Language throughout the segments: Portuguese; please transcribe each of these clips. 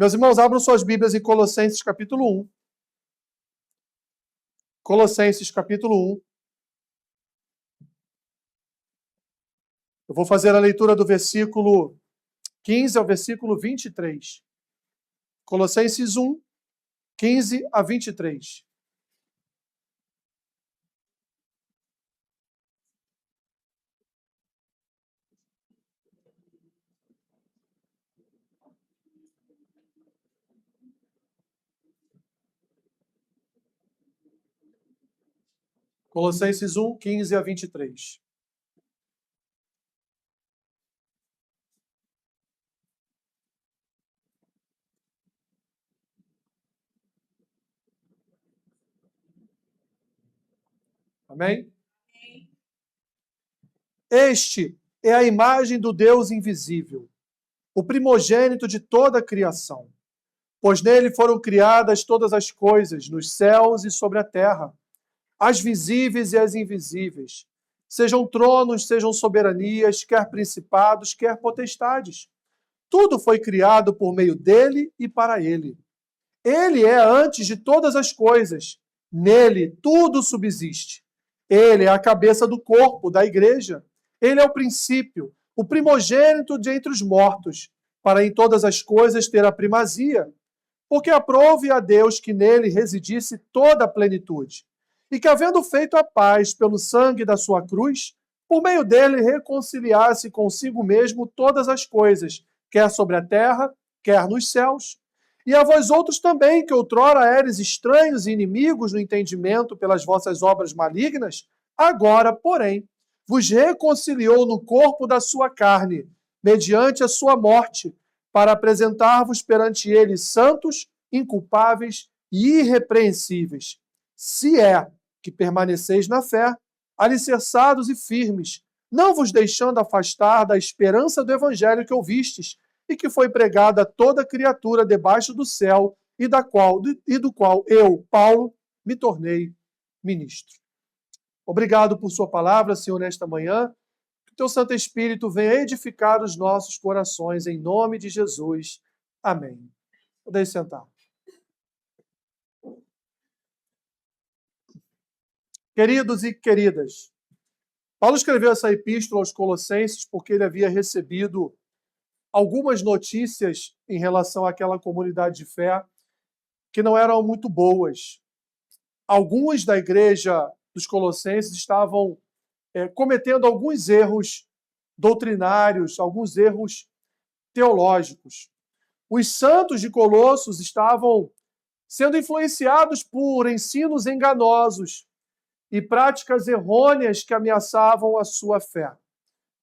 Meus irmãos, abram suas Bíblias em Colossenses capítulo 1. Colossenses capítulo 1. Eu vou fazer a leitura do versículo 15 ao versículo 23. Colossenses 1, 15 a 23. Colossenses 1, 15 a 23. Amém? Este é a imagem do Deus invisível, o primogênito de toda a criação. Pois nele foram criadas todas as coisas, nos céus e sobre a terra, as visíveis e as invisíveis, sejam tronos, sejam soberanias, quer principados, quer potestades. Tudo foi criado por meio dele e para ele. Ele é antes de todas as coisas. Nele tudo subsiste. Ele é a cabeça do corpo, da igreja. Ele é o princípio, o primogênito de entre os mortos, para em todas as coisas ter a primazia. Porque aprove a Deus que nele residisse toda a plenitude, e que, havendo feito a paz pelo sangue da sua cruz, por meio dele reconciliasse consigo mesmo todas as coisas, quer sobre a terra, quer nos céus. E a vós outros também, que outrora eres estranhos e inimigos no entendimento pelas vossas obras malignas, agora, porém, vos reconciliou no corpo da sua carne, mediante a sua morte, para apresentar-vos perante ele santos, inculpáveis e irrepreensíveis, se é que permaneceis na fé, alicerçados e firmes, não vos deixando afastar da esperança do evangelho que ouvistes, e que foi pregada a toda criatura debaixo do céu, e do qual eu, Paulo, me tornei ministro. Obrigado por sua palavra, Senhor, nesta manhã. Que o teu Santo Espírito venha edificar os nossos corações, em nome de Jesus. Amém. Podem sentar. Queridos e queridas, Paulo escreveu essa epístola aos Colossenses porque ele havia recebido algumas notícias em relação àquela comunidade de fé que não eram muito boas. Alguns da igreja dos Colossenses estavam cometendo alguns erros doutrinários, alguns erros teológicos. Os santos de Colossos estavam sendo influenciados por ensinos enganosos e práticas errôneas que ameaçavam a sua fé.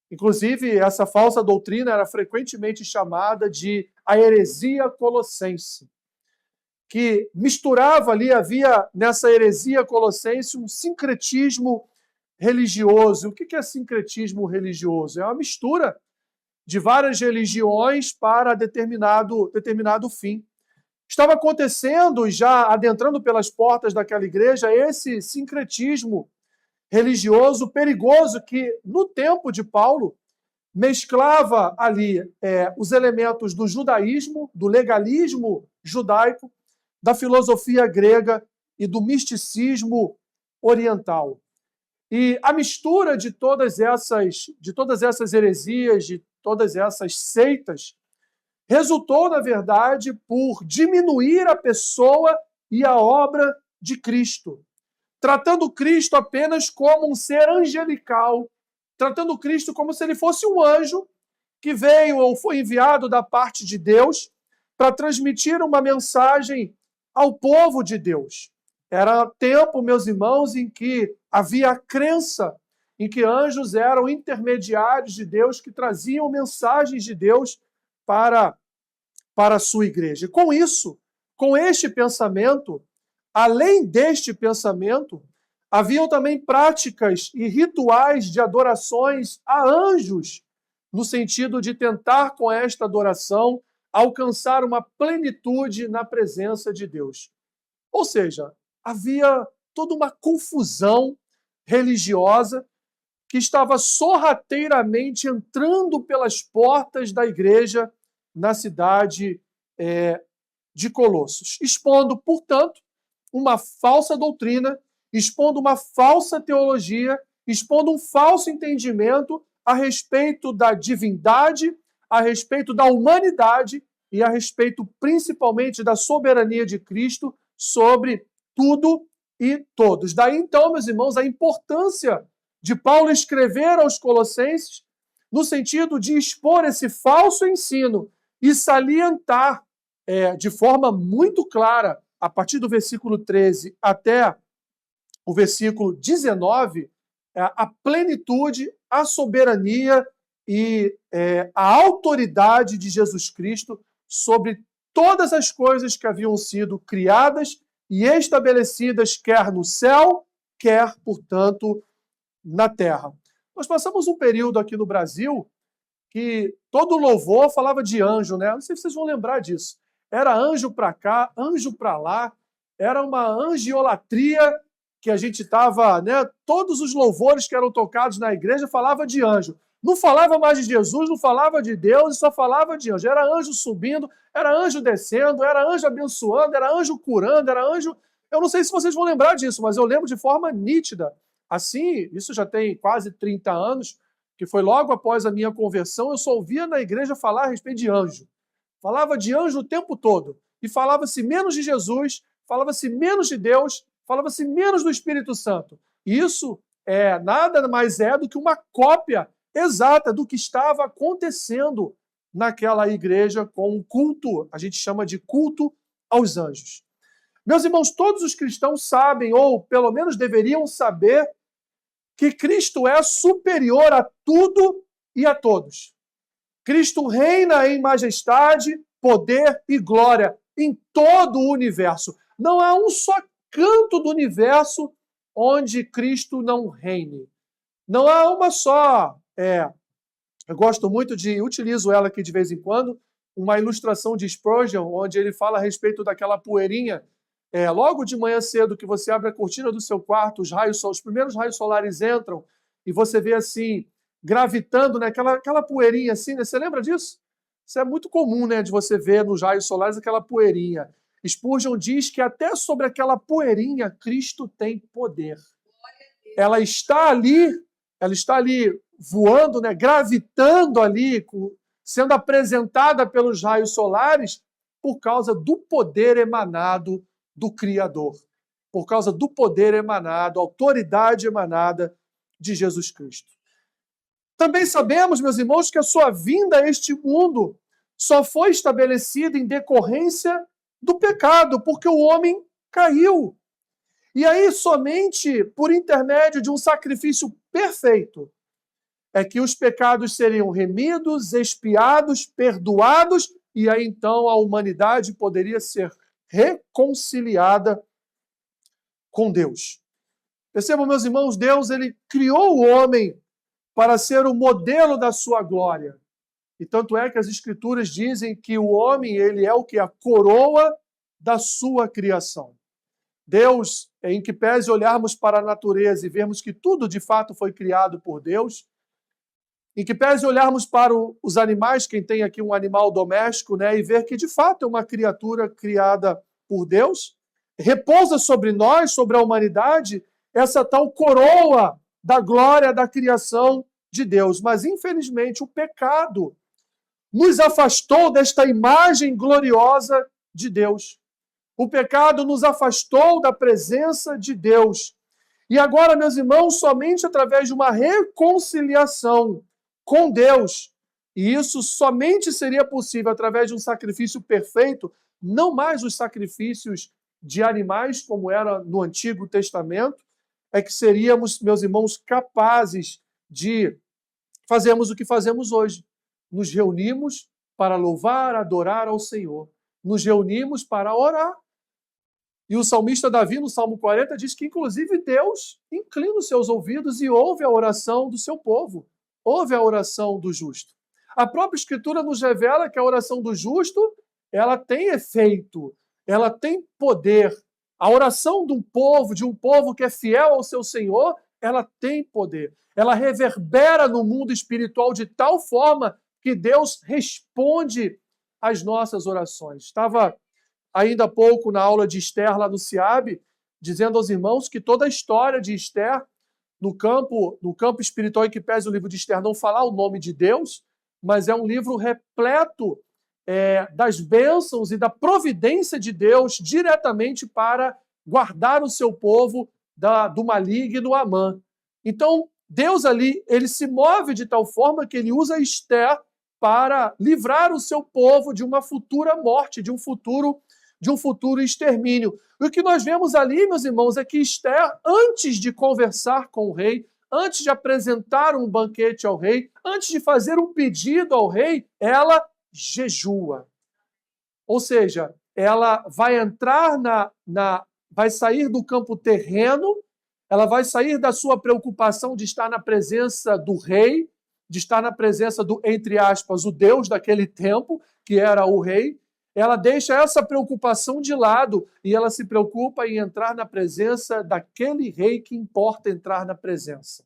Inclusive, essa falsa doutrina era frequentemente chamada de a heresia colossense, que misturava ali, havia nessa heresia colossense um sincretismo religioso. O que é sincretismo religioso? É uma mistura de várias religiões para determinado fim. Estava acontecendo, já adentrando pelas portas daquela igreja, esse sincretismo religioso perigoso que, no tempo de Paulo, mesclava ali os elementos do judaísmo, do legalismo judaico, da filosofia grega e do misticismo oriental. E a mistura de todas essas heresias, de todas essas seitas, resultou, na verdade, por diminuir a pessoa e a obra de Cristo, tratando Cristo apenas como um ser angelical, tratando Cristo como se ele fosse um anjo que veio ou foi enviado da parte de Deus para transmitir uma mensagem ao povo de Deus. Era tempo, meus irmãos, em que havia a crença em que anjos eram intermediários de Deus, que traziam mensagens de Deus para a sua igreja. E com isso, com este pensamento, além deste pensamento, haviam também práticas e rituais de adorações a anjos, no sentido de tentar, com esta adoração, alcançar uma plenitude na presença de Deus. Ou seja, havia toda uma confusão religiosa que estava sorrateiramente entrando pelas portas da igreja na cidade de Colossos, expondo, portanto, uma falsa doutrina, expondo uma falsa teologia, expondo um falso entendimento a respeito da divindade, a respeito da humanidade e a respeito principalmente da soberania de Cristo sobre tudo e todos. Daí então, meus irmãos, a importância de Paulo escrever aos Colossenses no sentido de expor esse falso ensino e salientar de forma muito clara, a partir do versículo 13 até o versículo 19, a plenitude, a soberania e a autoridade de Jesus Cristo sobre todas as coisas que haviam sido criadas e estabelecidas, quer no céu, quer, portanto, na terra. Nós passamos um período aqui no Brasil que todo louvor falava de anjo, né? Não sei se vocês vão lembrar disso. Era anjo para cá, anjo para lá, era uma angiolatria que a gente estava, né? Todos os louvores que eram tocados na igreja falavam de anjo. Não falava mais de Jesus, não falava de Deus, só falava de anjo. Era anjo subindo, era anjo descendo, era anjo abençoando, era anjo curando, era anjo... Eu não sei se vocês vão lembrar disso, mas eu lembro de forma nítida. Assim, isso já tem quase 30 anos, que foi logo após a minha conversão, eu só ouvia na igreja falar a respeito de anjo. Falava de anjo o tempo todo. E falava-se menos de Jesus, falava-se menos de Deus, falava-se menos do Espírito Santo. Isso nada mais do que uma cópia exata do que estava acontecendo naquela igreja com um culto, a gente chama de culto aos anjos. Meus irmãos, todos os cristãos sabem, ou pelo menos deveriam saber, que Cristo é superior a tudo e a todos. Cristo reina em majestade, poder e glória em todo o universo. Não há um só canto do universo onde Cristo não reine. Não há uma só... eu gosto muito utilizo ela aqui de vez em quando, uma ilustração de Spurgeon, onde ele fala a respeito daquela poeirinha. Logo de manhã cedo que você abre a cortina do seu quarto, os primeiros raios solares entram e você vê assim, gravitando, né, aquela poeirinha assim, né? Você lembra disso? Isso é muito comum, né, de você ver nos raios solares aquela poeirinha. Spurgeon diz que até sobre aquela poeirinha Cristo tem poder. Ela está ali voando, né, gravitando ali, sendo apresentada pelos raios solares por causa do poder emanado do Criador, por causa do poder emanado, autoridade emanada de Jesus Cristo. Também sabemos, meus irmãos, que a sua vinda a este mundo só foi estabelecida em decorrência do pecado, porque o homem caiu. E aí, somente por intermédio de um sacrifício perfeito, é que os pecados seriam remidos, expiados, perdoados, e aí então a humanidade poderia ser reconciliada com Deus. Percebam, meus irmãos, Deus ele criou o homem para ser o modelo da sua glória. E tanto é que as Escrituras dizem que o homem ele é o que? A coroa da sua criação. Deus, em que pese olharmos para a natureza e vermos que tudo de fato foi criado por Deus, em que pese olharmos para os animais, quem tem aqui um animal doméstico, né, e ver que de fato é uma criatura criada por Deus, repousa sobre nós, sobre a humanidade, essa tal coroa da glória da criação de Deus. Mas, infelizmente, o pecado nos afastou desta imagem gloriosa de Deus. O pecado nos afastou da presença de Deus. E agora, meus irmãos, somente através de uma reconciliação com Deus, e isso somente seria possível através de um sacrifício perfeito, não mais os sacrifícios de animais, como era no Antigo Testamento, é que seríamos, meus irmãos, capazes de fazermos o que fazemos hoje. Nos reunimos para louvar, adorar ao Senhor. Nos reunimos para orar. E o salmista Davi, no Salmo 40, diz que, inclusive, Deus inclina os seus ouvidos e ouve a oração do seu povo. Ouve a oração do justo. A própria Escritura nos revela que a oração do justo, ela tem efeito, ela tem poder. A oração de um povo que é fiel ao seu Senhor, ela tem poder. Ela reverbera no mundo espiritual de tal forma que Deus responde às nossas orações. Estava ainda há pouco na aula de Esther lá no CIAB, dizendo aos irmãos que toda a história de Esther, no campo espiritual, em que pese o livro de Esther não falar o nome de Deus, mas é um livro repleto das bênçãos e da providência de Deus diretamente para guardar o seu povo do maligno Amã. Então, Deus ali, ele se move de tal forma que ele usa Esther para livrar o seu povo de uma futura morte, de um futuro extermínio. E o que nós vemos ali, meus irmãos, é que Esther, antes de conversar com o rei, antes de apresentar um banquete ao rei, antes de fazer um pedido ao rei, ela jejua. Ou seja, ela vai entrar vai sair do campo terreno, ela vai sair da sua preocupação de estar na presença do rei, de estar na presença do, entre aspas, o Deus daquele tempo, que era o rei. Ela deixa essa preocupação de lado e ela se preocupa em entrar na presença daquele rei que importa entrar na presença.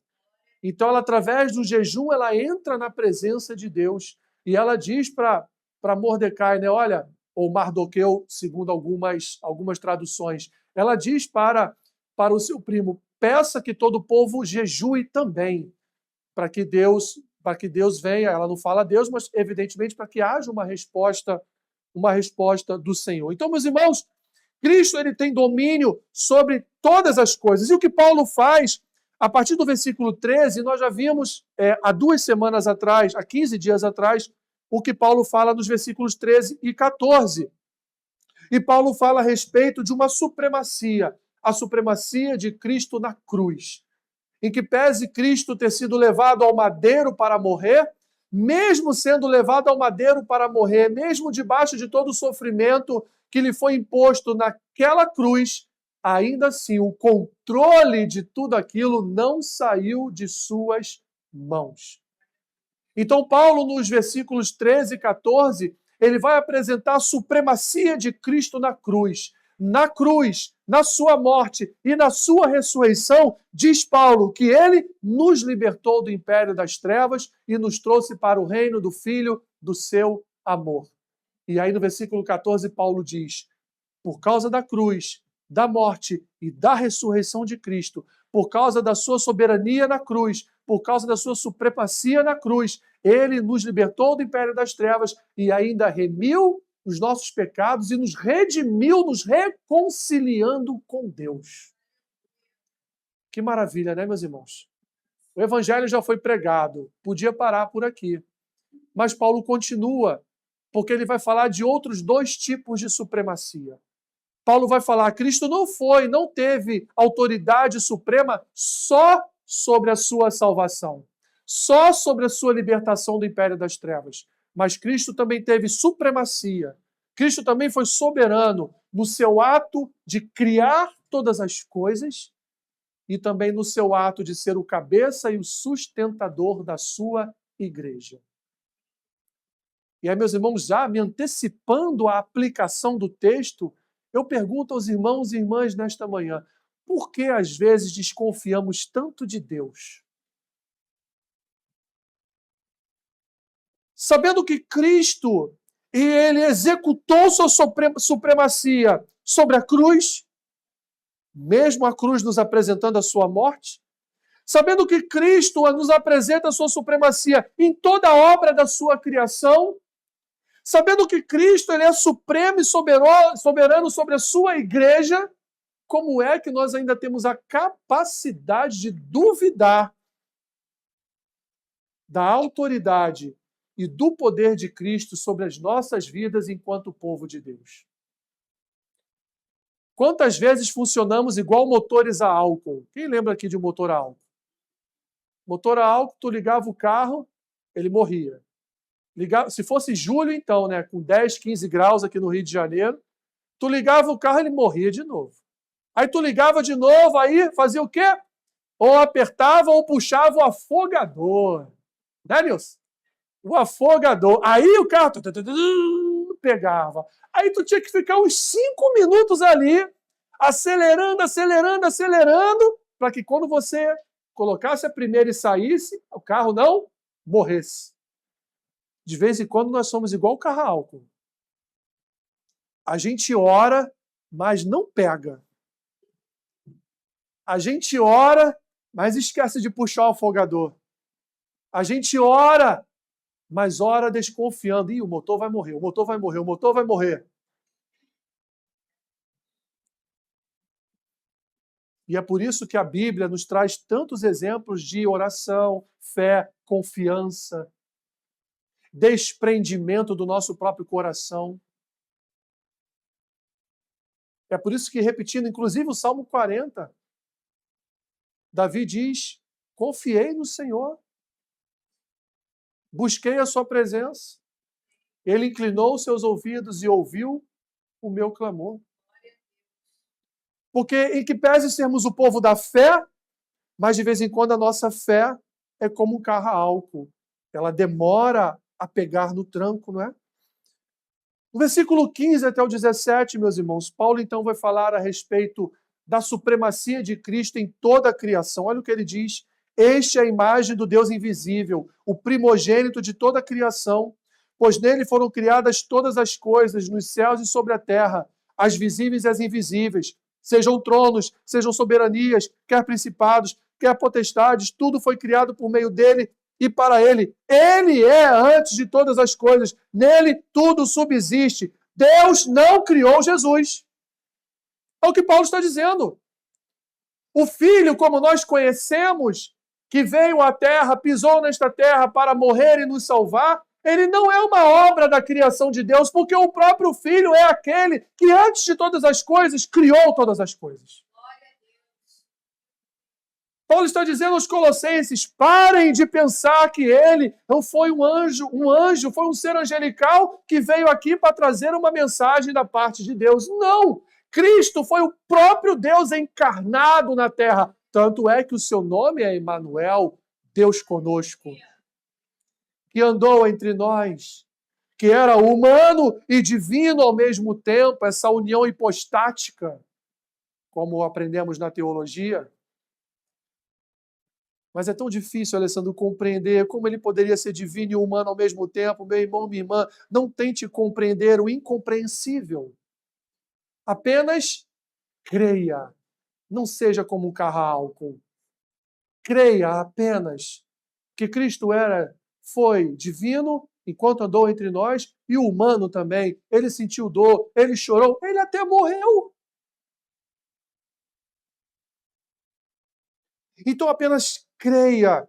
Então, ela, através do jejum, ela entra na presença de Deus e ela diz para Mordecai, né, olha, ou Mardoqueu, segundo algumas traduções, ela diz para o seu primo, peça que todo o povo jejue também, para que Deus venha, ela não fala Deus, mas evidentemente para que haja uma resposta do Senhor. Então, meus irmãos, Cristo ele tem domínio sobre todas as coisas. E o que Paulo faz, a partir do versículo 13, nós já vimos há 2 semanas atrás, há 15 dias atrás, o que Paulo fala nos versículos 13 e 14. E Paulo fala a respeito de uma supremacia, a supremacia de Cristo na cruz. Em que pese Cristo ter sido levado ao madeiro para morrer, mesmo sendo levado ao madeiro para morrer, mesmo debaixo de todo o sofrimento que lhe foi imposto naquela cruz, ainda assim o controle de tudo aquilo não saiu de suas mãos. Então, Paulo, nos versículos 13 e 14, ele vai apresentar a supremacia de Cristo na cruz. Na cruz, na sua morte e na sua ressurreição, diz Paulo que ele nos libertou do império das trevas e nos trouxe para o reino do Filho do seu amor. E aí no versículo 14, Paulo diz, por causa da cruz, da morte e da ressurreição de Cristo, por causa da sua soberania na cruz, por causa da sua supremacia na cruz, ele nos libertou do império das trevas e ainda remiu os nossos pecados e nos redimiu, nos reconciliando com Deus. Que maravilha, né, meus irmãos? O evangelho já foi pregado, podia parar por aqui. Mas Paulo continua, porque ele vai falar de outros 2 tipos de supremacia. Paulo vai falar, Cristo não teve autoridade suprema só sobre a sua salvação, só sobre a sua libertação do império das trevas, mas Cristo também teve supremacia. Cristo também foi soberano no seu ato de criar todas as coisas e também no seu ato de ser o cabeça e o sustentador da sua igreja. E aí, meus irmãos, já me antecipando a aplicação do texto, eu pergunto aos irmãos e irmãs nesta manhã, por que às vezes desconfiamos tanto de Deus? Sabendo que Cristo, ele executou sua supremacia sobre a cruz, mesmo a cruz nos apresentando a sua morte, sabendo que Cristo nos apresenta a sua supremacia em toda a obra da sua criação, sabendo que Cristo ele é supremo e soberano sobre a sua igreja, como é que nós ainda temos a capacidade de duvidar da autoridade e do poder de Cristo sobre as nossas vidas enquanto povo de Deus? Quantas vezes funcionamos igual motores a álcool? Quem lembra aqui de motor a álcool? Motor a álcool, tu ligava o carro, ele morria. Se fosse julho, então, né, com 10, 15 graus aqui no Rio de Janeiro, tu ligava o carro, ele morria de novo. Aí tu ligava de novo, aí fazia o quê? Ou apertava ou puxava o afogador. Né, Nilson? O afogador. Aí o carro pegava. Aí tu tinha que ficar uns 5 minutos ali, acelerando, para que quando você colocasse a primeira e saísse, o carro não morresse. De vez em quando nós somos igual o carro a álcool. A gente ora, mas não pega. A gente ora, mas esquece de puxar o afogador. A gente ora, mas ora desconfiando. Ih, o motor vai morrer, o motor vai morrer, o motor vai morrer. E é por isso que a Bíblia nos traz tantos exemplos de oração, fé, confiança, desprendimento do nosso próprio coração. É por isso que, repetindo, inclusive o Salmo 40, Davi diz: confiei no Senhor, busquei a sua presença, ele inclinou os seus ouvidos e ouviu o meu clamor. Porque, em que pese sermos o povo da fé, mas de vez em quando a nossa fé é como um carro a álcool. Ela demora a pegar no tranco, não é? No versículo 15 até o 17, meus irmãos, Paulo então vai falar a respeito da supremacia de Cristo em toda a criação. Olha o que ele diz: este é a imagem do Deus invisível, o primogênito de toda a criação, pois nele foram criadas todas as coisas, nos céus e sobre a terra, as visíveis e as invisíveis, sejam tronos, sejam soberanias, quer principados, quer potestades, tudo foi criado por meio dele e para ele. Ele é antes de todas as coisas, nele tudo subsiste. Deus não criou Jesus. É o que Paulo está dizendo. O Filho, como nós conhecemos, que veio à Terra, pisou nesta terra para morrer e nos salvar, ele não é uma obra da criação de Deus, porque o próprio Filho é aquele que, antes de todas as coisas, criou todas as coisas. Paulo está dizendo aos Colossenses: parem de pensar que ele não foi um anjo, foi um ser angelical que veio aqui para trazer uma mensagem da parte de Deus. Não! Cristo foi o próprio Deus encarnado na terra. Tanto é que o seu nome é Emanuel, Deus conosco, que andou entre nós, que era humano e divino ao mesmo tempo, essa união hipostática, como aprendemos na teologia. Mas é tão difícil, Alessandro, compreender como ele poderia ser divino e humano ao mesmo tempo. Meu irmão, minha irmã, não tente compreender o incompreensível. Apenas creia. Não seja como um carro a álcool. Creia apenas que Cristo foi divino enquanto andou entre nós e humano também. Ele sentiu dor, ele chorou, ele até morreu. Então apenas creia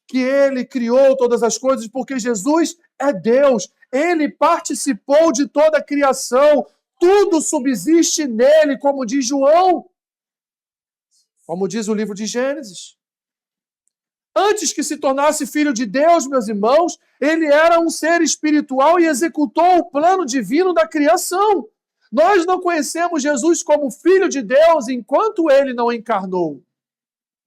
que ele criou todas as coisas, porque Jesus é Deus. Ele participou de toda a criação. Tudo subsiste nele, como diz João. Como diz o livro de Gênesis. Antes que se tornasse filho de Deus, meus irmãos, ele era um ser espiritual e executou o plano divino da criação. Nós não conhecemos Jesus como filho de Deus enquanto ele não encarnou.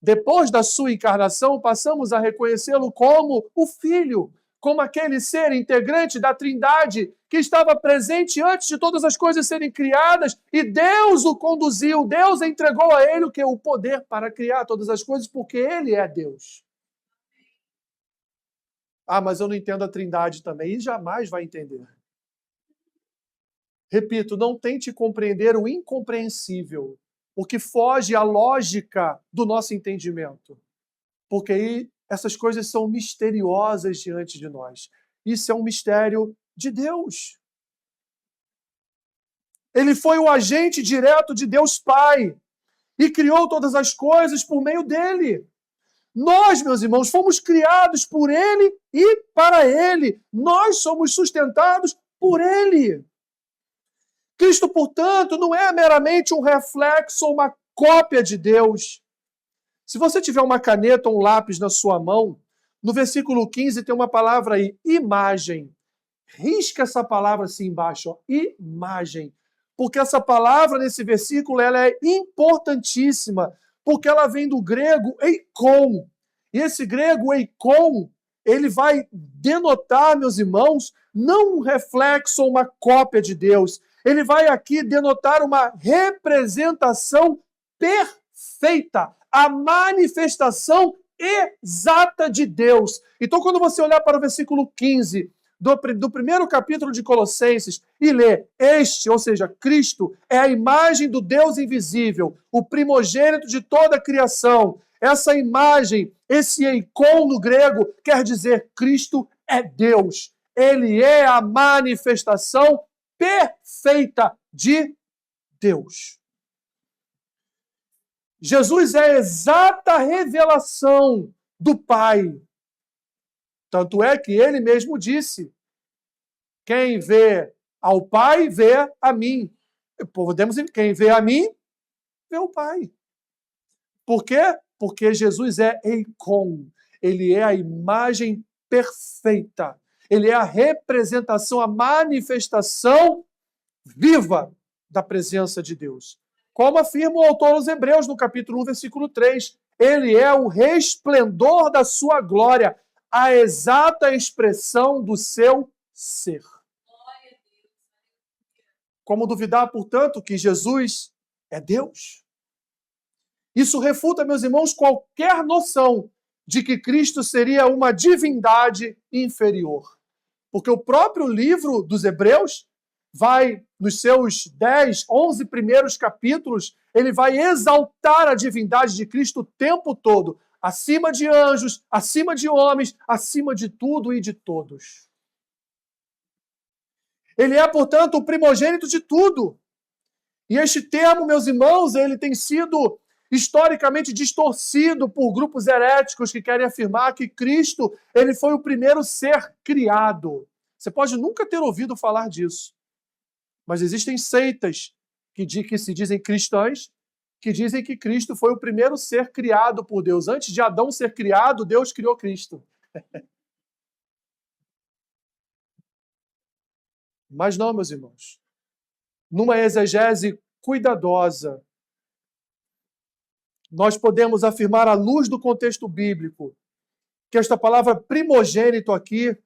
Depois da sua encarnação, passamos a reconhecê-lo como o Filho, como aquele ser integrante da Trindade que estava presente antes de todas as coisas serem criadas, e Deus o conduziu, Deus entregou a ele o poder para criar todas as coisas, porque ele é Deus. Ah, mas eu não entendo a Trindade também, e jamais vai entender. Repito, não tente compreender o incompreensível, o que foge à lógica do nosso entendimento. Porque aí essas coisas são misteriosas diante de nós. Isso é um mistério de Deus. Ele foi o agente direto de Deus Pai e criou todas as coisas por meio dele. Nós, meus irmãos, fomos criados por ele e para ele. Nós somos sustentados por ele. Cristo, portanto, não é meramente um reflexo ou uma cópia de Deus. Se você tiver uma caneta ou um lápis na sua mão, no versículo 15 tem uma palavra aí, imagem. Risca essa palavra assim embaixo, ó, imagem. Porque essa palavra nesse versículo ela é importantíssima, porque ela vem do grego eikon. E esse grego eikon, ele vai denotar, meus irmãos, não um reflexo ou uma cópia de Deus. Ele vai aqui denotar uma representação perfeita, a manifestação exata de Deus. Então, quando você olhar para o versículo 15, do primeiro capítulo de Colossenses e lê este, ou seja, Cristo, é a imagem do Deus invisível, o primogênito de toda a criação. Essa imagem, esse eikon no grego, quer dizer Cristo é Deus. Ele é a manifestação perfeita de Deus. Jesus é a exata revelação do Pai. Tanto é que ele mesmo disse: quem vê ao Pai, vê a mim. Podemos dizer, quem vê a mim, vê o Pai. Por quê? Porque Jesus é eikon. Ele é a imagem perfeita. Ele é a representação, a manifestação viva da presença de Deus. Como afirma o autor aos Hebreus, no capítulo 1, versículo 3. Ele é o resplendor da sua glória, a exata expressão do seu ser. Como duvidar, portanto, que Jesus é Deus? Isso refuta, meus irmãos, qualquer noção de que Cristo seria uma divindade inferior. Porque o próprio livro dos Hebreus vai, nos seus 10, 11 primeiros capítulos, ele vai exaltar a divindade de Cristo o tempo todo, acima de anjos, acima de homens, acima de tudo e de todos. Ele é, portanto, o primogênito de tudo. E este termo, meus irmãos, ele tem sido historicamente distorcido por grupos heréticos que querem afirmar que Cristo ele foi o primeiro ser criado. Você pode nunca ter ouvido falar disso. Mas existem seitas que se dizem cristãs, que dizem que Cristo foi o primeiro ser criado por Deus. Antes de Adão ser criado, Deus criou Cristo. Mas não, meus irmãos. Numa exegese cuidadosa, nós podemos afirmar, à luz do contexto bíblico, que esta palavra primogênito aqui,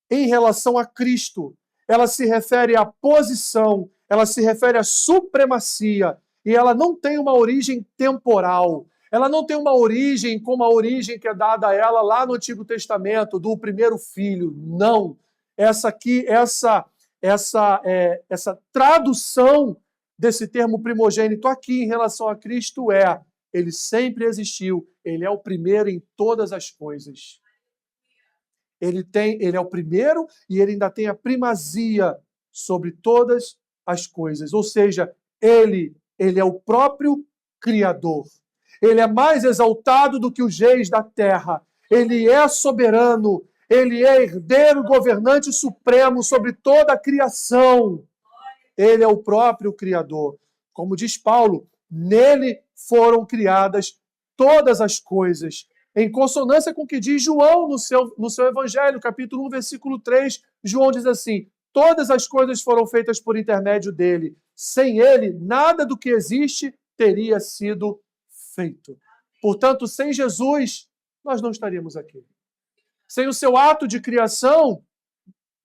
em relação a Cristo, ela se refere à posição, ela se refere à supremacia, e ela não tem uma origem temporal. Ela não tem uma origem como a origem que é dada a ela lá no Antigo Testamento, do primeiro filho. Não. Essa tradução desse termo primogênito aqui em relação a Cristo ele sempre existiu, ele é o primeiro em todas as coisas. Ele é o primeiro e ele ainda tem a primazia sobre todas as coisas. Ou seja, ele é o próprio Criador. Ele é mais exaltado do que os reis da terra. Ele é soberano. Ele é herdeiro, governante supremo sobre toda a criação. Ele é o próprio Criador. Como diz Paulo, nele foram criadas todas as coisas. Em consonância com o que diz João no seu Evangelho, capítulo 1, versículo 3, João diz assim: todas as coisas foram feitas por intermédio dele. Sem ele, nada do que existe teria sido feito. Portanto, sem Jesus, nós não estaríamos aqui. Sem o seu ato de criação,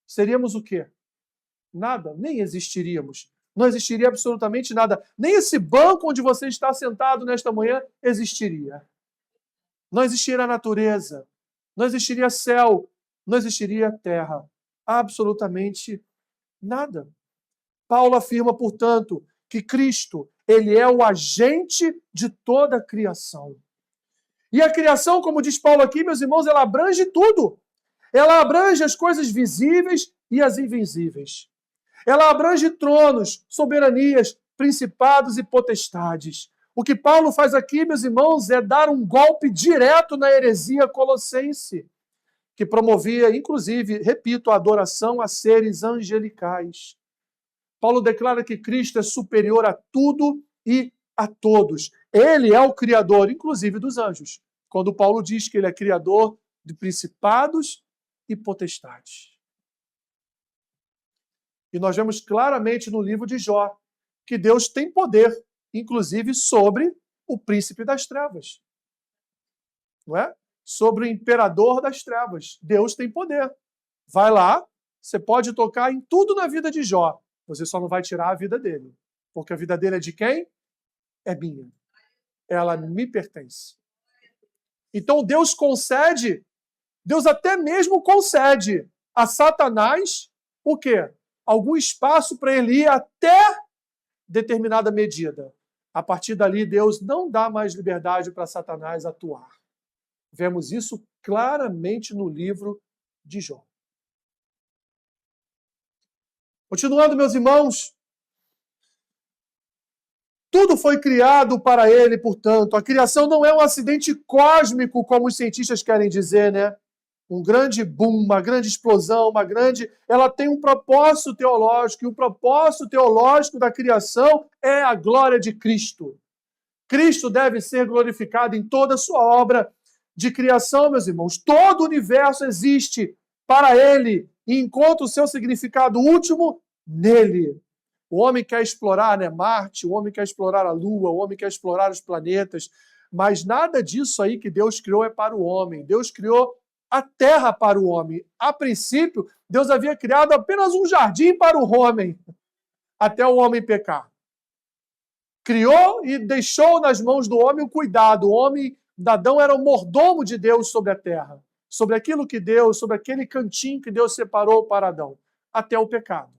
seríamos o quê? Nada, nem existiríamos. Não existiria absolutamente nada. Nem esse banco onde você está sentado nesta manhã existiria. Não existiria natureza, não existiria céu, não existiria terra. Absolutamente nada. Paulo afirma, portanto, que Cristo, ele é o agente de toda a criação. E a criação, como diz Paulo aqui, meus irmãos, ela abrange tudo. Ela abrange as coisas visíveis e as invisíveis. Ela abrange tronos, soberanias, principados e potestades. O que Paulo faz aqui, meus irmãos, é dar um golpe direto na heresia colossense, que promovia, inclusive, repito, a adoração a seres angelicais. Paulo declara que Cristo é superior a tudo e a todos. Ele é o criador, inclusive, dos anjos. Quando Paulo diz que ele é criador de principados e potestades. E nós vemos claramente no livro de Jó que Deus tem poder, inclusive sobre o príncipe das trevas. Não é? Sobre o imperador das trevas. Deus tem poder. Vai lá, você pode tocar em tudo na vida de Jó. Você só não vai tirar a vida dele. Porque a vida dele é de quem? É minha. Ela me pertence. Então Deus concede, Deus até mesmo concede a Satanás o quê? Algum espaço para ele ir até determinada medida. A partir dali, Deus não dá mais liberdade para Satanás atuar. Vemos isso claramente no livro de Jó. Continuando, meus irmãos, tudo foi criado para ele, portanto. A criação não é um acidente cósmico, como os cientistas querem dizer, né? Um grande boom, uma grande explosão, ela tem um propósito teológico, e o propósito teológico da criação é a glória de Cristo. Cristo deve ser glorificado em toda a sua obra de criação, meus irmãos. Todo o universo existe para ele e encontra o seu significado último nele. O homem quer explorar, né, Marte, o homem quer explorar a Lua, o homem quer explorar os planetas, mas nada disso aí que Deus criou é para o homem. Deus criou a terra para o homem. A princípio, Deus havia criado apenas um jardim para o homem, até o homem pecar. Criou e deixou nas mãos do homem o cuidado. O homem, Adão, era o mordomo de Deus sobre a terra, sobre aquilo que Deus, sobre aquele cantinho que Deus separou para Adão, até o pecado.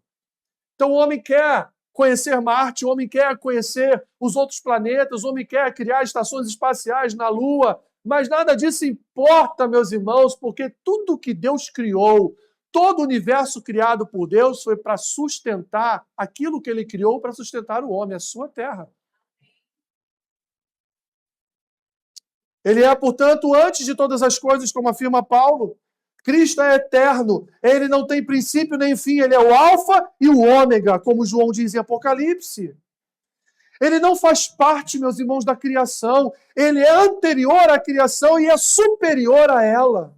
Então o homem quer conhecer Marte, o homem quer conhecer os outros planetas, o homem quer criar estações espaciais na Lua, mas nada disso importa, meus irmãos, porque tudo que Deus criou, todo o universo criado por Deus foi para sustentar aquilo que ele criou, para sustentar o homem, a sua terra. Ele é, portanto, antes de todas as coisas, como afirma Paulo. Cristo é eterno, ele não tem princípio nem fim, ele é o alfa e o ômega, como João diz em Apocalipse. Ele não faz parte, meus irmãos, da criação, ele é anterior à criação e é superior a ela.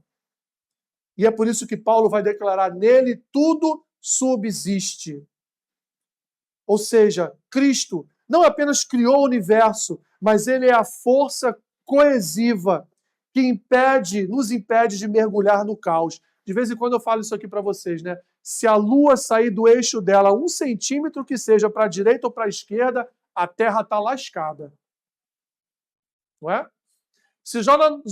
E é por isso que Paulo vai declarar, nele tudo subsiste. Ou seja, Cristo não apenas criou o universo, mas ele é a força coesiva que nos impede de mergulhar no caos. De vez em quando eu falo isso aqui para vocês, né? Se a Lua sair do eixo dela 1 centímetro que seja para a direita ou para a esquerda, a Terra está lascada. Não é? Se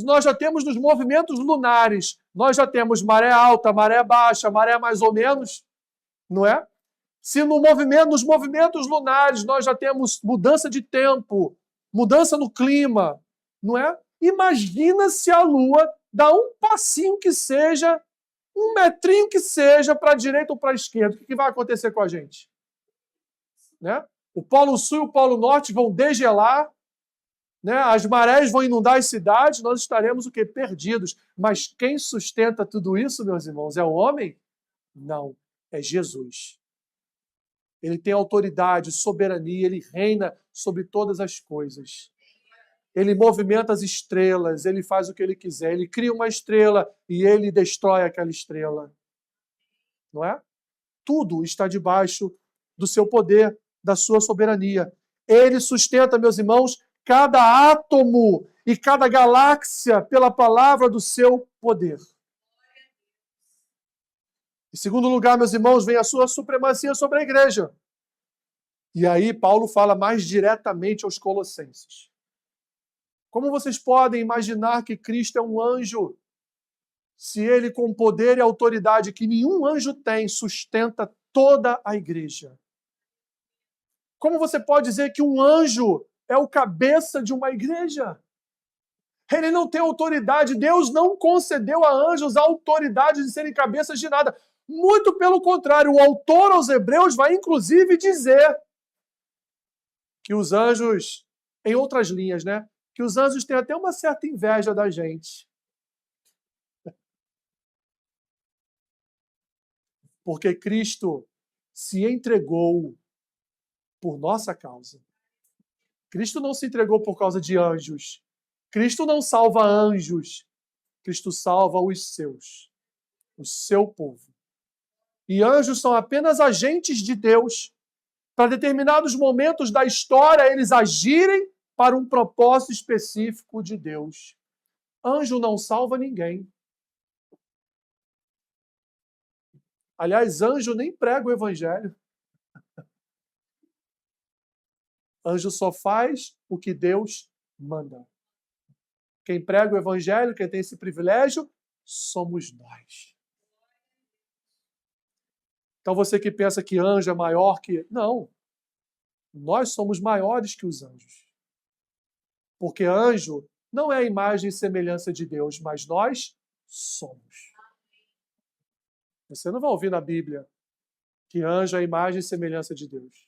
nós já temos nos movimentos lunares, nós já temos maré alta, maré baixa, maré mais ou menos, não é? Se nos movimentos lunares nós já temos mudança de tempo, mudança no clima, não é? Imagina se a Lua dá um passinho que seja, um metrinho que seja para a direita ou para a esquerda. O que vai acontecer com a gente? Né? O Polo Sul e o Polo Norte vão degelar, né? As marés vão inundar as cidades, nós estaremos o quê? Perdidos. Mas quem sustenta tudo isso, meus irmãos, é o homem? Não, é Jesus. Ele tem autoridade, soberania, ele reina sobre todas as coisas. Ele movimenta as estrelas, ele faz o que ele quiser. Ele cria uma estrela e ele destrói aquela estrela. Não é? Tudo está debaixo do seu poder, da sua soberania. Ele sustenta, meus irmãos, cada átomo e cada galáxia pela palavra do seu poder. Em segundo lugar, meus irmãos, vem a sua supremacia sobre a igreja. E aí Paulo fala mais diretamente aos Colossenses. Como vocês podem imaginar que Cristo é um anjo, se ele, com poder e autoridade que nenhum anjo tem, sustenta toda a igreja? Como você pode dizer que um anjo é o cabeça de uma igreja? Ele não tem autoridade. Deus não concedeu a anjos a autoridade de serem cabeças de nada. Muito pelo contrário, o autor aos Hebreus vai inclusive dizer que os anjos, em outras linhas, né? Que os anjos têm até uma certa inveja da gente. Porque Cristo se entregou por nossa causa. Cristo não se entregou por causa de anjos. Cristo não salva anjos. Cristo salva os seus, o seu povo. E anjos são apenas agentes de Deus. Para determinados momentos da história, eles agirem para um propósito específico de Deus. Anjo não salva ninguém. Aliás, anjo nem prega o evangelho. Anjo só faz o que Deus manda. Quem prega o evangelho, quem tem esse privilégio, somos nós. Então você que pensa que anjo é maior que... Não, nós somos maiores que os anjos. Porque anjo não é a imagem e semelhança de Deus, mas nós somos. Você não vai ouvir na Bíblia que anjo é a imagem e semelhança de Deus.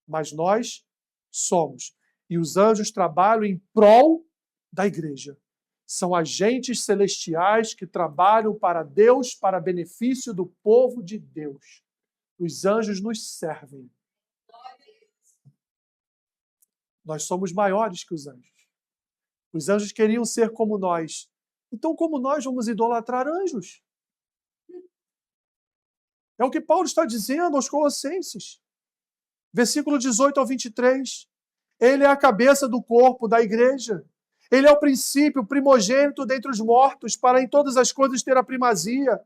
Mas nós somos. E os anjos trabalham em prol da igreja. São agentes celestiais que trabalham para Deus, para benefício do povo de Deus. Os anjos nos servem. Nós somos maiores que os anjos. Os anjos queriam ser como nós. Então, como nós vamos idolatrar anjos? É o que Paulo está dizendo aos Colossenses. Versículo 18 ao 23. Ele é a cabeça do corpo da igreja. Ele é o princípio, o primogênito dentre os mortos, para em todas as coisas ter a primazia.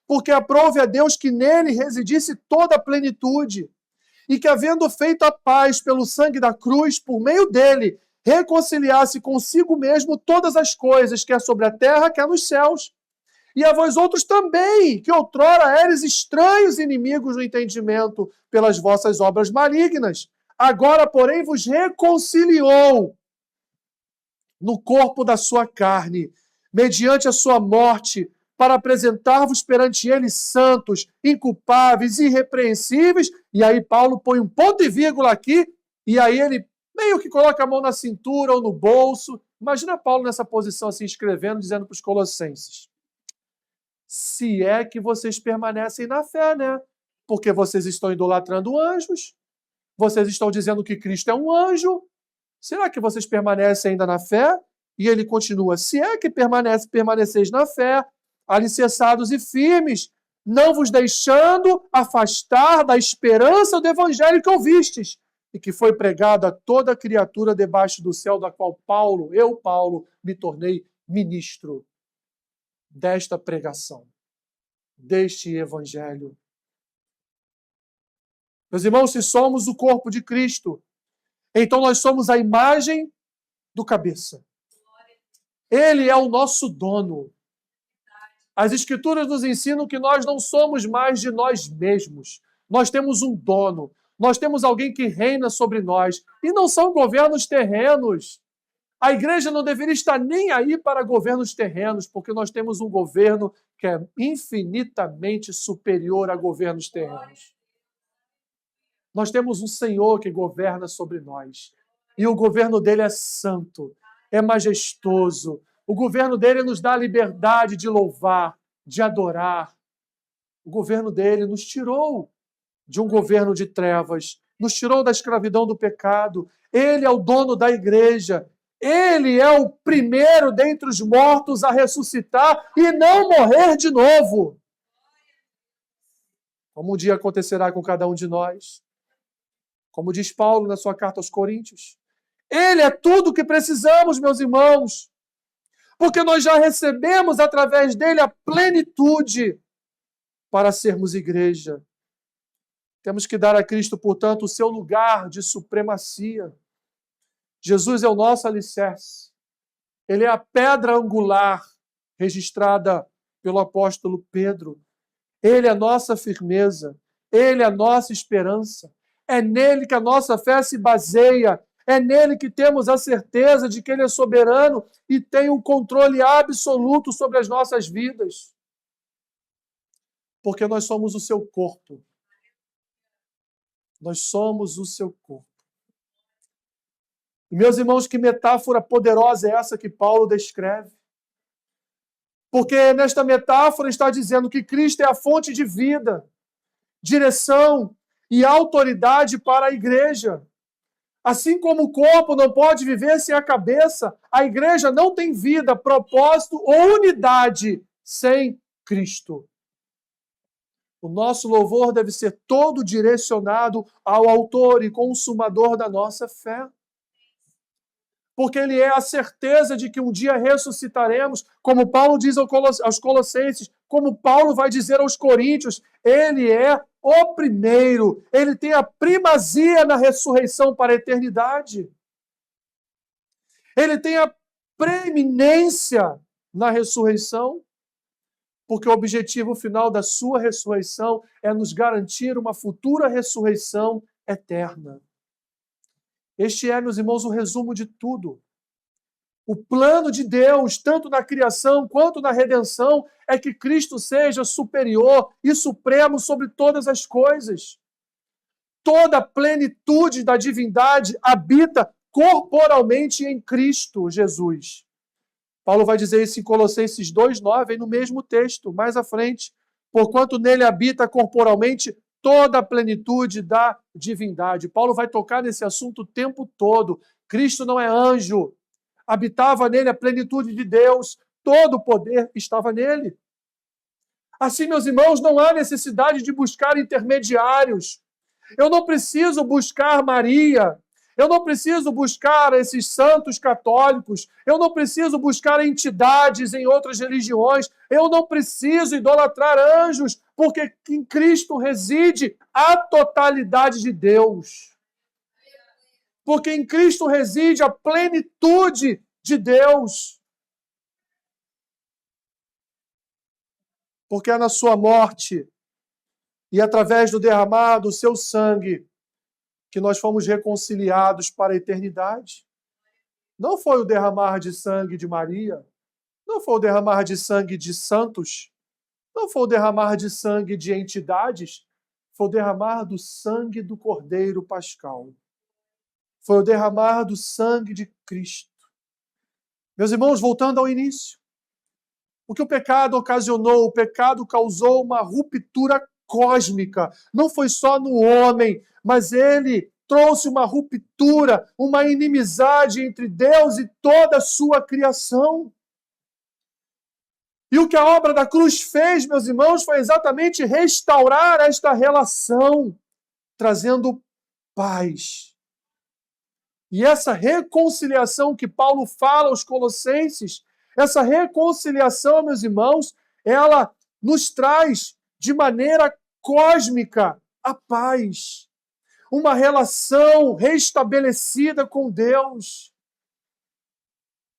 Porque aprove a Deus que nele residisse toda a plenitude. E que, havendo feito a paz pelo sangue da cruz, por meio dele, reconciliasse consigo mesmo todas as coisas, quer sobre a terra, quer nos céus. E a vós outros também, que outrora eres estranhos e inimigos do entendimento pelas vossas obras malignas. Agora, porém, vos reconciliou no corpo da sua carne, mediante a sua morte, para apresentar-vos perante ele santos, inculpáveis, irrepreensíveis. E aí Paulo põe um ponto e vírgula aqui, e aí ele meio que coloca a mão na cintura ou no bolso. Imagina Paulo nessa posição assim, escrevendo, dizendo para os colossenses: se é que vocês permanecem na fé, né? Porque vocês estão idolatrando anjos, vocês estão dizendo que Cristo é um anjo. Será que vocês permanecem ainda na fé? E ele continua: se é que permaneceis na fé, alicerçados e firmes, não vos deixando afastar da esperança do evangelho que ouvistes, e que foi pregado a toda criatura debaixo do céu, da qual Paulo, me tornei ministro desta pregação, deste evangelho. Meus irmãos, se somos o corpo de Cristo, então nós somos a imagem do cabeça. Ele é o nosso dono. As Escrituras nos ensinam que nós não somos mais de nós mesmos. Nós temos um dono. Nós temos alguém que reina sobre nós. E não são governos terrenos. A igreja não deveria estar nem aí para governos terrenos, porque nós temos um governo que é infinitamente superior a governos terrenos. Nós temos um Senhor que governa sobre nós. E o governo dele é santo, é majestoso. O governo dele nos dá a liberdade de louvar, de adorar. O governo dele nos tirou de um governo de trevas, nos tirou da escravidão do pecado. Ele é o dono da igreja. Ele é o primeiro dentre os mortos a ressuscitar e não morrer de novo. Como um dia acontecerá com cada um de nós. Como diz Paulo na sua carta aos Coríntios. Ele é tudo o que precisamos, meus irmãos. Porque nós já recebemos através dele a plenitude para sermos igreja. Temos que dar a Cristo, portanto, o seu lugar de supremacia. Jesus é o nosso alicerce. Ele é a pedra angular registrada pelo apóstolo Pedro. Ele é a nossa firmeza. Ele é a nossa esperança. É nele que a nossa fé se baseia. É nele que temos a certeza de que ele é soberano e tem um controle absoluto sobre as nossas vidas. Porque nós somos o seu corpo. Nós somos o seu corpo. E, meus irmãos, que metáfora poderosa é essa que Paulo descreve? Porque nesta metáfora está dizendo que Cristo é a fonte de vida, direção e autoridade para a igreja. Assim como o corpo não pode viver sem a cabeça, a igreja não tem vida, propósito ou unidade sem Cristo. O nosso louvor deve ser todo direcionado ao autor e consumador da nossa fé. Porque ele é a certeza de que um dia ressuscitaremos, como Paulo diz aos Colossenses, como Paulo vai dizer aos Coríntios, ele é o primeiro, ele tem a primazia na ressurreição para a eternidade. Ele tem a preeminência na ressurreição. porque o objetivo final da sua ressurreição é nos garantir uma futura ressurreição eterna. Este é, meus irmãos, o resumo de tudo. O plano de Deus, tanto na criação quanto na redenção, é que Cristo seja superior e supremo sobre todas as coisas. Toda a plenitude da divindade habita corporalmente em Cristo Jesus. Paulo vai dizer isso em Colossenses 2:9, no mesmo texto, mais à frente. Porquanto nele habita corporalmente toda a plenitude da divindade. Paulo vai tocar nesse assunto o tempo todo. Cristo não é anjo. Habitava nele a plenitude de Deus. Todo o poder estava nele. Assim, meus irmãos, não há necessidade de buscar intermediários. Eu não preciso buscar Maria. Eu não preciso buscar esses santos católicos. Eu não preciso buscar entidades em outras religiões. Eu não preciso idolatrar anjos, porque em Cristo reside a totalidade de Deus. Porque em Cristo reside a plenitude de Deus. Porque é na sua morte e através do derramar do seu sangue que nós fomos reconciliados para a eternidade. Não foi o derramar de sangue de Maria, não foi o derramar de sangue de santos, não foi o derramar de sangue de entidades, foi o derramar do sangue do Cordeiro Pascal. Foi o derramar do sangue de Cristo. Meus irmãos, voltando ao início, o que o pecado ocasionou? O pecado causou uma ruptura cósmica. Não foi só no homem, mas ele trouxe uma ruptura, uma inimizade entre Deus e toda a sua criação. E o que a obra da cruz fez, meus irmãos, foi exatamente restaurar esta relação, trazendo paz. E essa reconciliação que Paulo fala aos Colossenses, essa reconciliação, meus irmãos, ela nos traz de maneira cósmica a paz. Uma relação restabelecida com Deus.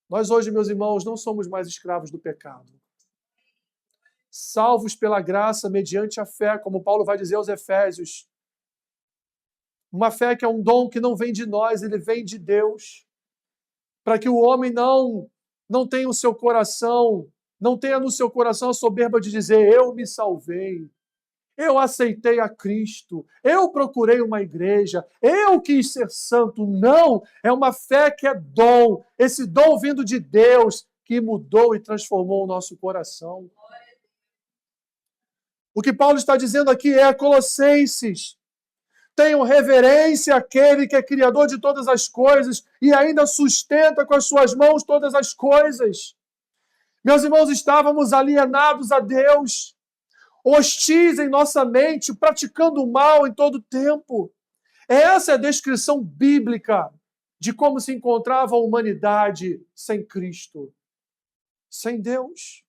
Nós hoje, meus irmãos, não somos mais escravos do pecado. Salvos pela graça mediante a fé, como Paulo vai dizer aos Efésios. Uma fé que é um dom que não vem de nós, ele vem de Deus. Para que o homem não tenha o seu coração, não tenha no seu coração a soberba de dizer, eu me salvei, eu aceitei a Cristo, eu procurei uma igreja, eu quis ser santo. Não, é uma fé que é dom, esse dom vindo de Deus, que mudou e transformou o nosso coração. O que Paulo está dizendo aqui é, Colossenses, tenham reverência àquele que é criador de todas as coisas e ainda sustenta com as suas mãos todas as coisas. Meus irmãos, estávamos alienados a Deus, hostis em nossa mente, praticando o mal em todo tempo. Essa é a descrição bíblica de como se encontrava a humanidade sem Cristo, sem Deus.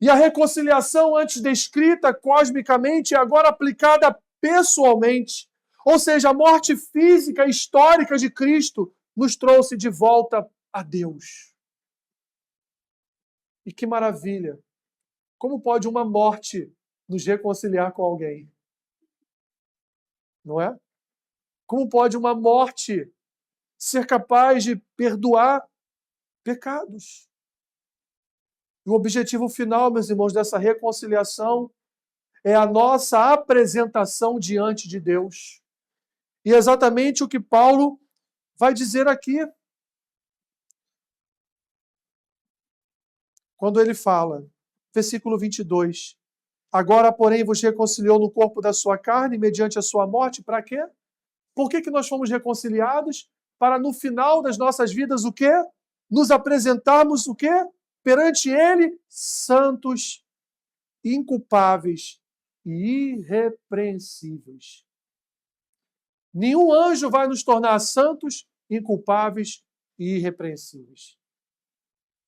E a reconciliação antes descrita cosmicamente é agora aplicada pessoalmente. Ou seja, a morte física histórica de Cristo nos trouxe de volta a Deus. E que maravilha! Como pode uma morte nos reconciliar com alguém? Não é? Como pode uma morte ser capaz de perdoar pecados? E o objetivo final, meus irmãos, dessa reconciliação é a nossa apresentação diante de Deus. E é exatamente o que Paulo vai dizer aqui. Quando ele fala, versículo 22, agora, porém, vos reconciliou no corpo da sua carne, mediante a sua morte, para quê? Por que nós fomos reconciliados? Para no final das nossas vidas, o quê? Nos apresentarmos o quê? Perante ele, santos, inculpáveis e irrepreensíveis. Nenhum anjo vai nos tornar santos, inculpáveis e irrepreensíveis,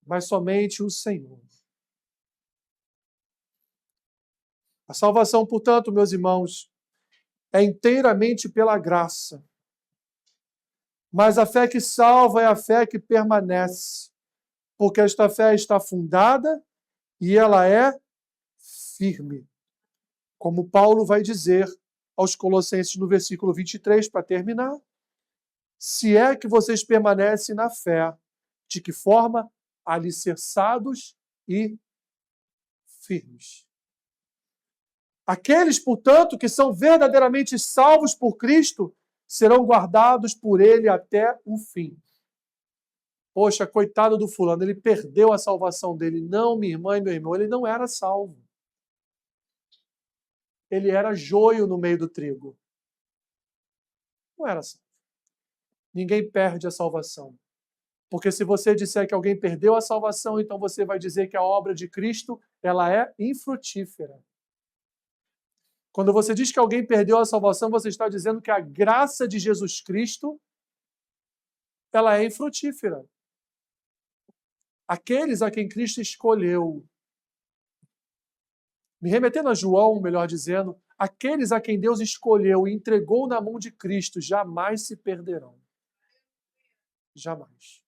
mas somente o Senhor. A salvação, portanto, meus irmãos, é inteiramente pela graça. Mas a fé que salva é a fé que permanece, porque esta fé está fundada e ela é firme. Como Paulo vai dizer aos Colossenses no versículo 23, para terminar: se é que vocês permanecem na fé, de que forma? Alicerçados e firmes. Aqueles, portanto, que são verdadeiramente salvos por Cristo, serão guardados por Ele até o fim. Poxa, coitado do fulano, ele perdeu a salvação dele. Não, minha irmã e meu irmão, ele não era salvo. Ele era joio no meio do trigo. Não era salvo. Ninguém perde a salvação. Porque se você disser que alguém perdeu a salvação, então você vai dizer que a obra de Cristo, ela é infrutífera. Quando você diz que alguém perdeu a salvação, você está dizendo que a graça de Jesus Cristo, ela é infrutífera. Aqueles a quem Cristo escolheu, me remetendo a João, melhor dizendo, aqueles a quem Deus escolheu e entregou na mão de Cristo jamais se perderão. Jamais.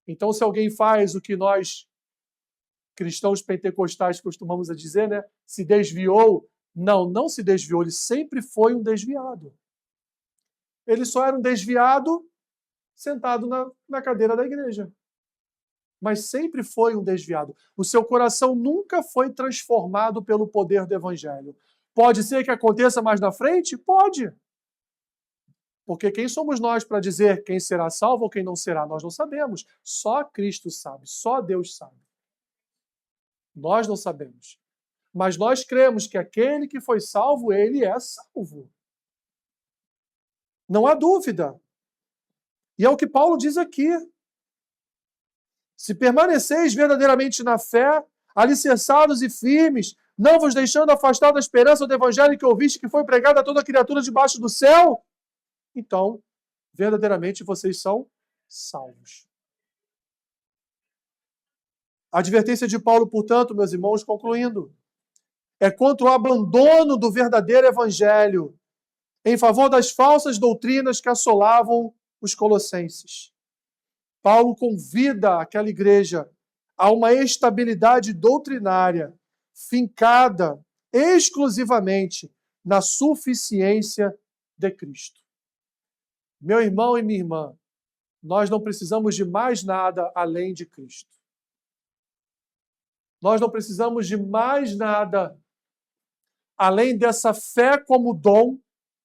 Então, se alguém faz o que nós, cristãos pentecostais, costumamos dizer, né? Se desviou. Não se desviou, ele sempre foi um desviado. Ele só era um desviado sentado na cadeira da igreja. Mas sempre foi um desviado. O seu coração nunca foi transformado pelo poder do Evangelho. Pode ser que aconteça mais na frente? Pode. Porque quem somos nós para dizer quem será salvo ou quem não será? Nós não sabemos. Só Cristo sabe. Só Deus sabe. Nós não sabemos. Mas nós cremos que aquele que foi salvo, ele é salvo. Não há dúvida. E é o que Paulo diz aqui. Se permaneceis verdadeiramente na fé, alicerçados e firmes, não vos deixando afastar da esperança do evangelho que ouviste, que foi pregado a toda criatura debaixo do céu, então, verdadeiramente vocês são salvos. A advertência de Paulo, portanto, meus irmãos, concluindo, é contra o abandono do verdadeiro evangelho em favor das falsas doutrinas que assolavam os colossenses. Paulo convida aquela igreja a uma estabilidade doutrinária fincada exclusivamente na suficiência de Cristo. Meu irmão e minha irmã, nós não precisamos de mais nada além de Cristo. Nós não precisamos de mais nada além dessa fé como dom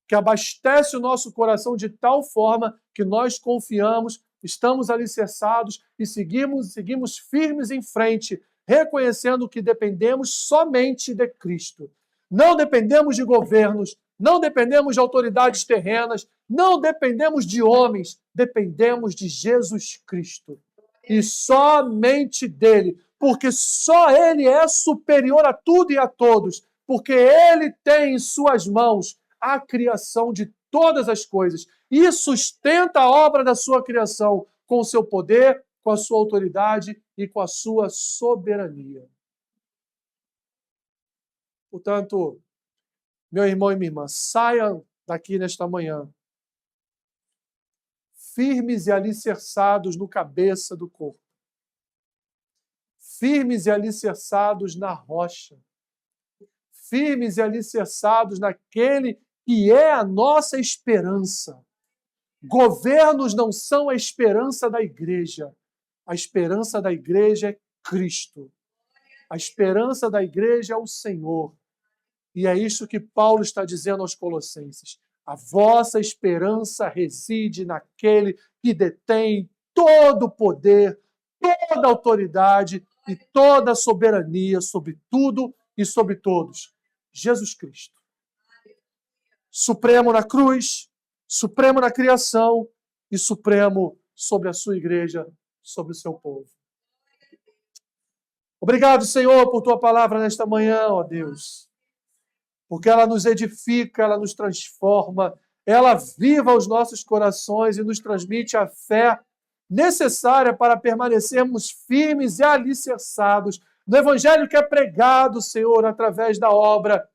que abastece o nosso coração de tal forma que nós confiamos, estamos alicerçados e seguimos firmes em frente, reconhecendo que dependemos somente de Cristo. Não dependemos de governos, não dependemos de autoridades terrenas, não dependemos de homens, dependemos de Jesus Cristo. E somente dele, porque só ele é superior a tudo e a todos, porque ele tem em suas mãos a criação de todas as coisas e sustenta a obra da sua criação com o seu poder, com a sua autoridade e com a sua soberania. Portanto, meu irmão e minha irmã, saiam daqui nesta manhã firmes e alicerçados no cabeça do corpo, firmes e alicerçados na rocha, firmes e alicerçados naquele que é a nossa esperança. Governos não são a esperança da igreja. A esperança da igreja é Cristo. A esperança da igreja é o Senhor. E é isso que Paulo está dizendo aos Colossenses. A vossa esperança reside naquele que detém todo o poder, toda a autoridade e toda a soberania sobre tudo e sobre todos. Jesus Cristo. Supremo na cruz, supremo na criação e supremo sobre a sua igreja, sobre o seu povo. Obrigado, Senhor, por tua palavra nesta manhã, ó Deus. Porque ela nos edifica, ela nos transforma, ela aviva os nossos corações e nos transmite a fé necessária para permanecermos firmes e alicerçados no evangelho que é pregado, Senhor, através da obra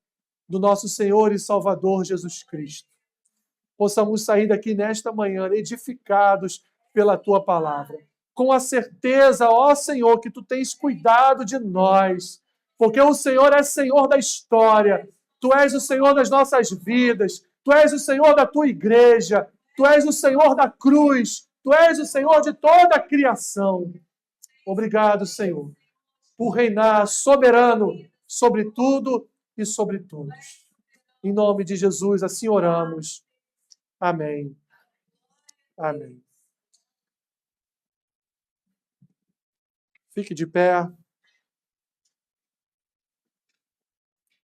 do nosso Senhor e Salvador Jesus Cristo. Possamos sair daqui nesta manhã edificados pela tua palavra, com a certeza, ó Senhor, que Tu tens cuidado de nós, porque o Senhor é Senhor da história, Tu és o Senhor das nossas vidas, Tu és o Senhor da Tua igreja, Tu és o Senhor da cruz, Tu és o Senhor de toda a criação. Obrigado, Senhor, por reinar soberano sobre tudo e sobre todos. Em nome de Jesus, assim oramos. Amém. Amém. Fique de pé.